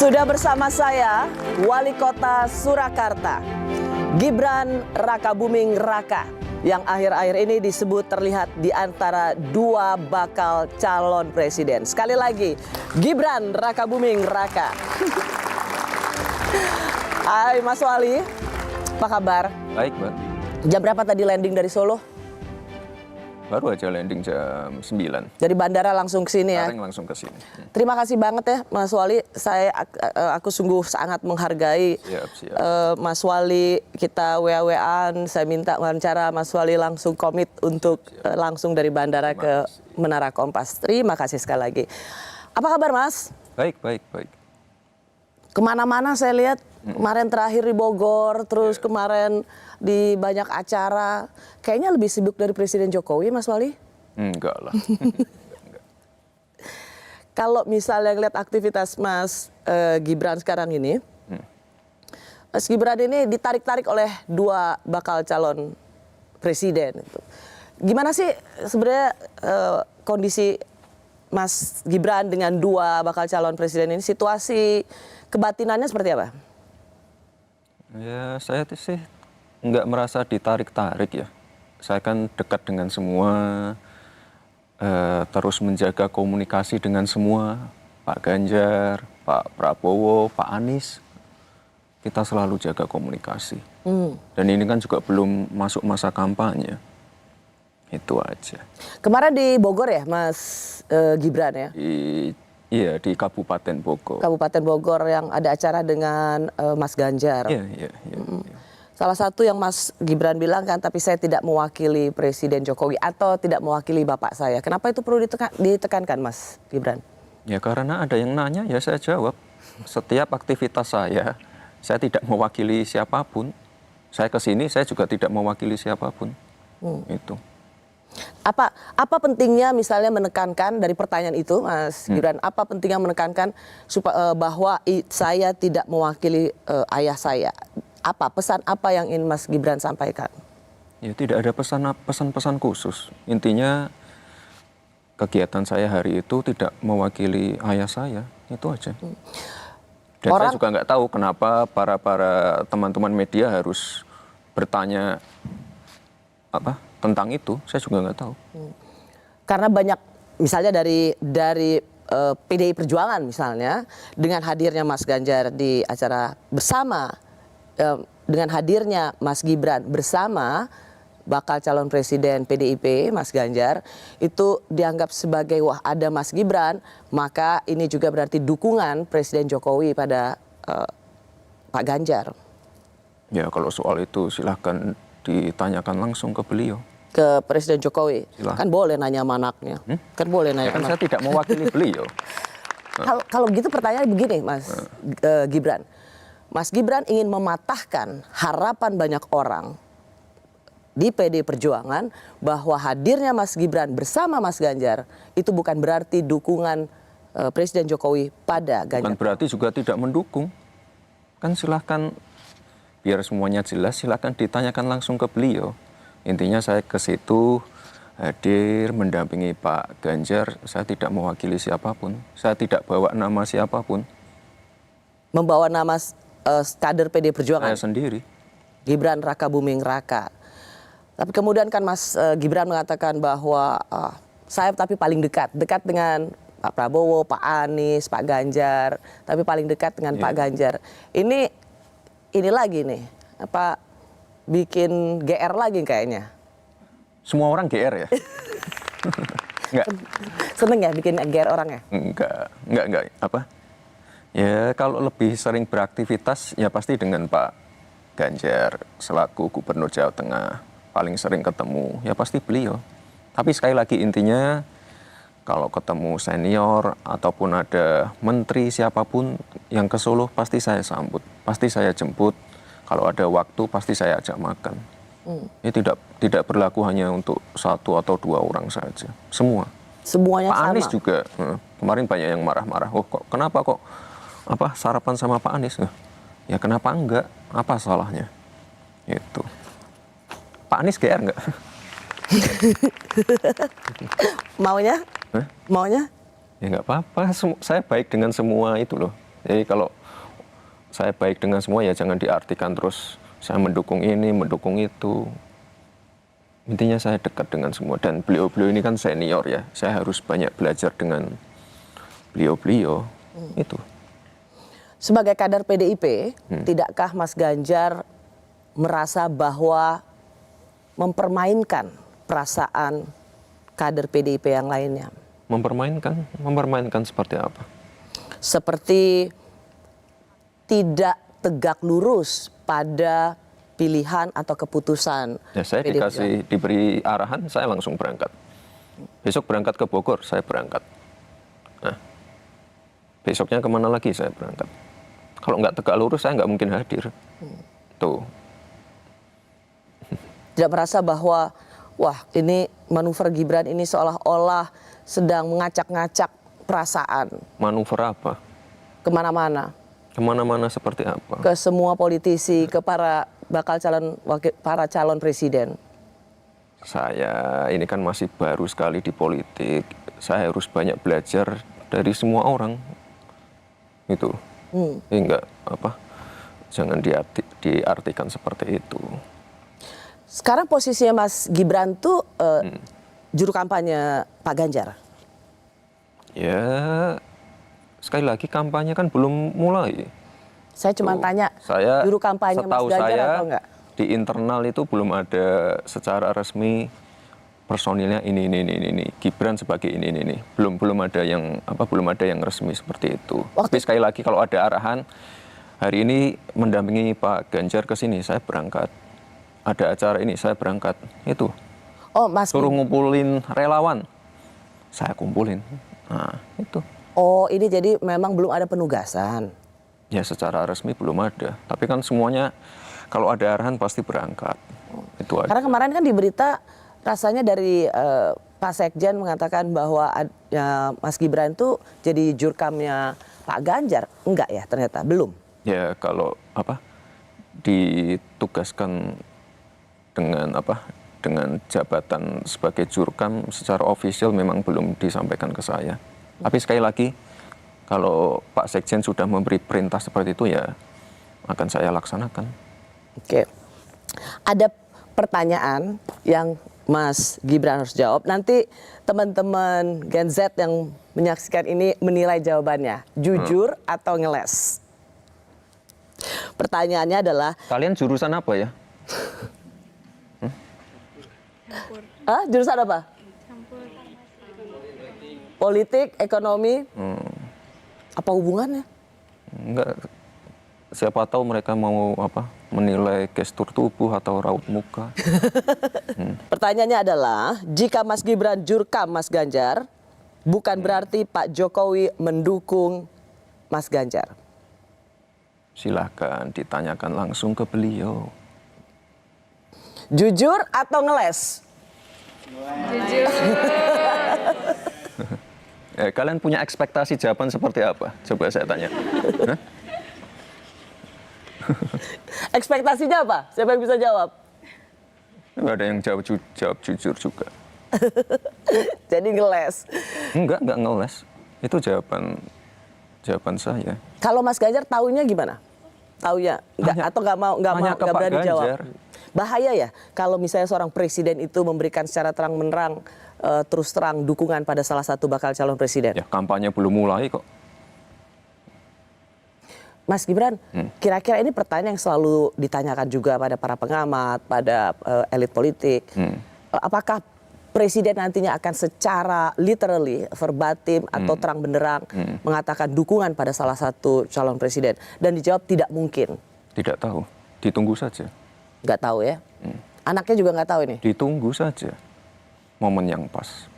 Sudah bersama saya, Wali Kota Surakarta, Gibran Rakabuming Raka, yang akhir-akhir ini disebut terlihat di antara dua bakal calon presiden. Sekali lagi, Gibran Rakabuming Raka. Hai Mas Wali, apa kabar? Baik, Mbak. Jam berapa tadi landing dari Solo? Baru aja landing jam 9. Dari bandara langsung ke sini ya? Langsung ke sini. Terima kasih banget ya Mas Wali, aku sungguh sangat menghargai Siap. Mas Wali, kita WA-WAan, saya minta wawancara Mas Wali langsung komit untuk langsung dari bandara ke Menara Kompas. Terima kasih sekali lagi. Apa kabar Mas? Baik. Kemana-mana saya lihat, kemarin terakhir di Bogor, terus kemarin di banyak acara. Kayaknya lebih sibuk dari Presiden Jokowi, Mas Wali? Enggak lah. Kalau misalnya ngeliat aktivitas Mas Gibran sekarang ini, Mas Gibran ini ditarik-tarik oleh dua bakal calon presiden. Gimana sih sebenarnya kondisi Mas Gibran dengan dua bakal calon presiden ini? Situasi kebatinannya seperti apa? Ya, saya sih nggak merasa ditarik-tarik ya. Saya kan dekat dengan semua, terus menjaga komunikasi dengan semua. Pak Ganjar, Pak Prabowo, Pak Anies. Kita selalu jaga komunikasi. Dan ini kan juga belum masuk masa kampanye. Itu aja. Kemarin di Bogor ya Mas Gibran ya? Iya, di Kabupaten Bogor. Kabupaten Bogor yang ada acara dengan Mas Ganjar. Iya. Salah satu yang Mas Gibran bilang kan, tapi saya tidak mewakili Presiden Jokowi atau tidak mewakili bapak saya. Kenapa itu perlu ditekankan Mas Gibran? Ya karena ada yang nanya ya saya jawab. Setiap aktivitas saya tidak mewakili siapapun. Saya ke sini saya juga tidak mewakili siapapun. Itu. Apa pentingnya misalnya menekankan dari pertanyaan itu Mas Gibran, apa pentingnya menekankan bahwa saya tidak mewakili ayah saya? Apa pesan apa yang ingin Mas Gibran sampaikan? Ya tidak ada pesan-pesan khusus. Intinya kegiatan saya hari itu tidak mewakili ayah saya, itu aja. Dan saya juga nggak tahu kenapa para teman-teman media harus bertanya tentang itu. Saya juga nggak tahu. Karena banyak misalnya dari PDI Perjuangan misalnya, dengan hadirnya Mas Ganjar di acara bersama, dengan hadirnya Mas Gibran bersama bakal calon presiden PDIP Mas Ganjar, itu dianggap sebagai wah ada Mas Gibran, maka ini juga berarti dukungan Presiden Jokowi pada Pak Ganjar. Ya kalau soal itu silahkan ditanyakan langsung ke beliau. Ke Presiden Jokowi? Silahkan. Kan boleh nanya sama anaknya. Kan boleh nanya ya, kan saya tidak mewakili beliau. Kalau gitu pertanyaan begini Mas Gibran. Mas Gibran ingin mematahkan harapan banyak orang di PD Perjuangan bahwa hadirnya Mas Gibran bersama Mas Ganjar itu bukan berarti dukungan Presiden Jokowi pada Ganjar. Bukan berarti juga tidak mendukung. Kan silahkan, biar semuanya jelas, silahkan ditanyakan langsung ke beliau. Intinya saya ke situ hadir mendampingi Pak Ganjar, saya tidak mewakili siapapun. Saya tidak bawa nama siapapun. Membawa nama kader PD Perjuangan? Saya sendiri. Gibran Rakabuming Raka. Tapi kemudian kan Mas Gibran mengatakan bahwa saya tapi paling dekat dengan Pak Prabowo, Pak Anies, Pak Ganjar, tapi paling dekat dengan Pak Ganjar. Ini lagi nih, bikin GR lagi kayaknya. Semua orang GR ya? Enggak. Seneng ya bikin GR orang ya? Enggak. Ya kalau lebih sering beraktivitas ya pasti dengan Pak Ganjar selaku Gubernur Jawa Tengah. Paling sering ketemu ya pasti beliau. Tapi sekali lagi intinya kalau ketemu senior ataupun ada menteri siapapun yang ke Solo pasti saya sambut, pasti saya jemput. Kalau ada waktu pasti saya ajak makan. Ini tidak berlaku hanya untuk satu atau dua orang saja, semua. Semuanya Pak sama. Anies juga kemarin banyak yang marah-marah. Kenapa kok sarapan sama Pak Anies? Ya kenapa enggak? Apa salahnya? Itu. Pak Anies GR enggak? Maunya? Maunya? Ya nggak apa-apa, saya baik dengan semua itu loh. Jadi kalau saya baik dengan semua ya jangan diartikan terus saya mendukung ini, mendukung itu. Intinya saya dekat dengan semua dan beliau-beliau ini kan senior ya. Saya harus banyak belajar dengan beliau-beliau. Itu. Sebagai kader PDIP, tidakkah Mas Ganjar merasa bahwa mempermainkan perasaan kader PDIP yang lainnya? Mempermainkan seperti apa? Seperti tidak tegak lurus pada pilihan atau keputusan. Ya, saya PDIP. diberi arahan, saya langsung berangkat. Besok berangkat ke Bogor, saya berangkat. Nah, besoknya kemana lagi saya berangkat. Kalau nggak tegak lurus, saya nggak mungkin hadir. Tuh. Tidak merasa bahwa, wah ini manuver Gibran ini seolah-olah sedang mengacak-ngacak perasaan Manuver apa? kemana-mana. Kemana-mana seperti apa? Ke semua politisi, ke para para calon presiden. Saya ini kan masih baru sekali di politik. Saya harus banyak belajar dari semua orang. Itu. Enggak apa? Jangan diartikan seperti itu. Sekarang posisinya Mas Gibran tuh juru kampanye Pak Ganjar. Ya, sekali lagi kampanye kan belum mulai. Saya cuma tanya, Saya, juru kampanye Mas setahu Ganjar saya, atau enggak? di internal itu belum ada secara resmi personilnya ini. Gibran sebagai ini. Belum ada yang resmi seperti itu. Tapi sekali lagi kalau ada arahan, hari ini mendampingi Pak Ganjar ke sini, saya berangkat. Ada acara ini, saya berangkat. Itu. Oh, Mas. Suruh ngumpulin relawan, saya kumpulin. Nah, itu. Oh, ini jadi memang belum ada penugasan. Ya secara resmi belum ada. Tapi kan semuanya kalau ada arahan pasti berangkat. Itu aja. Karena kemarin kan di berita rasanya dari Pak Sekjen mengatakan bahwa Mas Gibran itu jadi jurkamnya Pak Ganjar. Enggak ya ternyata, belum. Ya kalau ditugaskan dengan jabatan sebagai jurkam secara ofisial memang belum disampaikan ke saya. Tapi sekali lagi kalau Pak Sekjen sudah memberi perintah seperti itu ya akan saya laksanakan. Oke. Ada pertanyaan yang Mas Gibran harus jawab. Nanti teman-teman Gen Z yang menyaksikan ini menilai jawabannya. Jujur atau ngeles? Pertanyaannya adalah, Kalian jurusan apa ya? jurusan apa? Politik, ekonomi, apa hubungannya? Enggak. Siapa tahu mereka mau menilai gestur tubuh atau raut muka. Pertanyaannya adalah, jika Mas Gibran jurkam Mas Ganjar, bukan berarti Pak Jokowi mendukung Mas Ganjar. Silahkan ditanyakan langsung ke beliau. Jujur atau ngeles? Jujur. Kalian punya ekspektasi jawaban seperti apa? Coba saya tanya. Hah? Ekspektasinya apa? Siapa yang bisa jawab? Nggak ada yang jawab jujur juga. Jadi ngeles. Enggak ngeles. Itu jawaban saya. Kalau Mas Ganjar taunya gimana? Taunya atau nggak Pak berani Ganjar. jawab? Bahaya ya kalau misalnya seorang presiden itu memberikan secara terang-menerang terus terang dukungan pada salah satu bakal calon presiden. Ya kampanye belum mulai kok. Mas Gibran, kira-kira ini pertanyaan yang selalu ditanyakan juga pada para pengamat, pada elit politik. Apakah presiden nantinya akan secara literally, verbatim atau terang benderang mengatakan dukungan pada salah satu calon presiden? Dan dijawab tidak mungkin. Tidak tahu. Ditunggu saja. Nggak tahu ya? Anaknya juga nggak tahu ini? Ditunggu saja momen yang pas.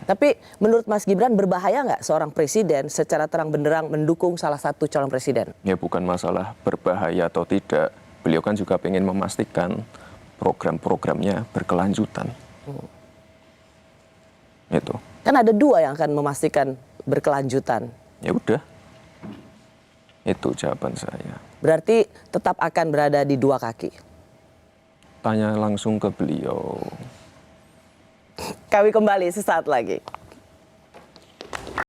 Tapi menurut Mas Gibran berbahaya nggak seorang presiden secara terang benderang mendukung salah satu calon presiden? Ya bukan masalah berbahaya atau tidak. Beliau kan juga ingin memastikan program-programnya berkelanjutan. Itu. Kan ada dua yang akan memastikan berkelanjutan. Ya udah. Itu jawaban saya. Berarti tetap akan berada di dua kaki. Tanya langsung ke beliau. Kami kembali sesaat lagi.